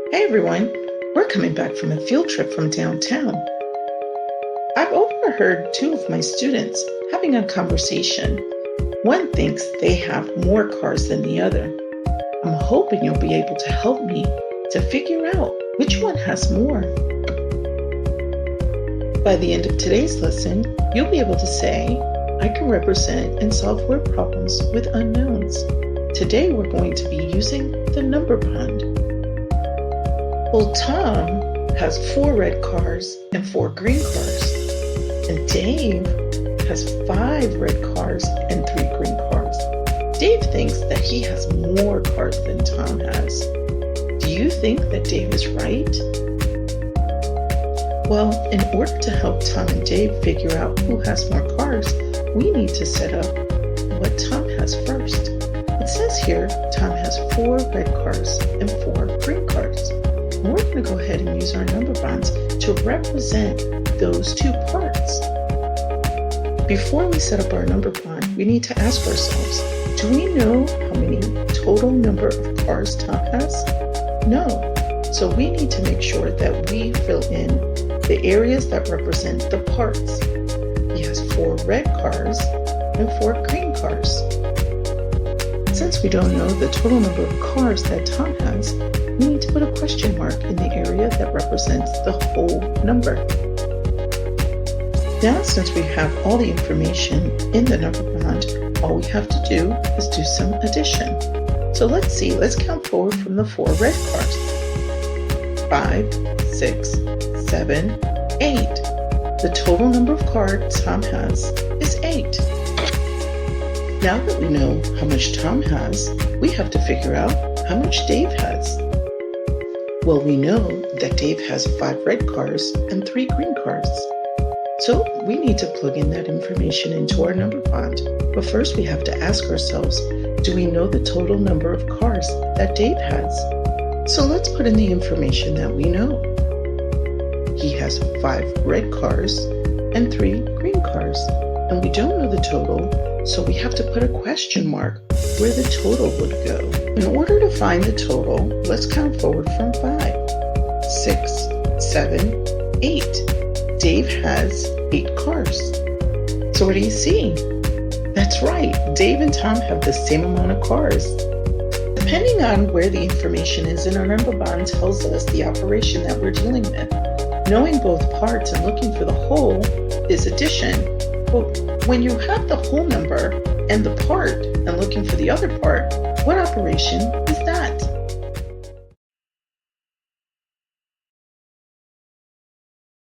Hey everyone, we're coming back from a field trip from downtown. I've overheard two of my students having a conversation. One thinks they have more cars than the other. I'm hoping you'll be able to help me to figure out which one has more. By the end of today's lesson, you'll be able to say, I can represent and solve word problems with unknowns. Today we're going to be using the number bond. Well, Tom has 4 red cars and 4 green cars. And Dave has 5 red cars and 3 green cars. Dave thinks that he has more cars than Tom has. Do you think that Dave is right? Well, in order to help Tom and Dave figure out who has more cars, we need to set up what Tom has first. It says here, Tom has 4 red cars and 4 green cars. And we're going to go ahead and use our number bonds to represent those 2 parts. Before we set up our number bond, we need to ask ourselves, do we know how many total number of cars Tom has? No. So we need to make sure that we fill in the areas that represent the parts. He has 4 red cars and 4 green cars. Since we don't know the total number of cars that Tom has, we need to put a question mark in the area that represents the whole number. Now, since we have all the information in the number bond, all we have to do is do some addition. So let's count forward from the 4 red cars. 5, 6, 7, 8. The total number of cards Tom has is 8. Now that we know how much Tom has, we have to figure out how much Dave has. Well, we know that Dave has 5 red cars and 3 green cars. So we need to plug in that information into our number bond. But first we have to ask ourselves, do we know the total number of cars that Dave has? So let's put in the information that we know. He has 5 red cars and 3 green cars. And we don't know the total, so we have to put a question mark where the total would go. In order to find the total, let's count forward from 5, 6, 7, 8. Dave has 8 cars. So what do you see? That's right, Dave and Tom have the same amount of cars. Depending on where the information is in our number bond tells us the operation that we're dealing with. Knowing both parts and looking for the whole is addition. But when you have the whole number and the part and looking for the other part, what operation is that?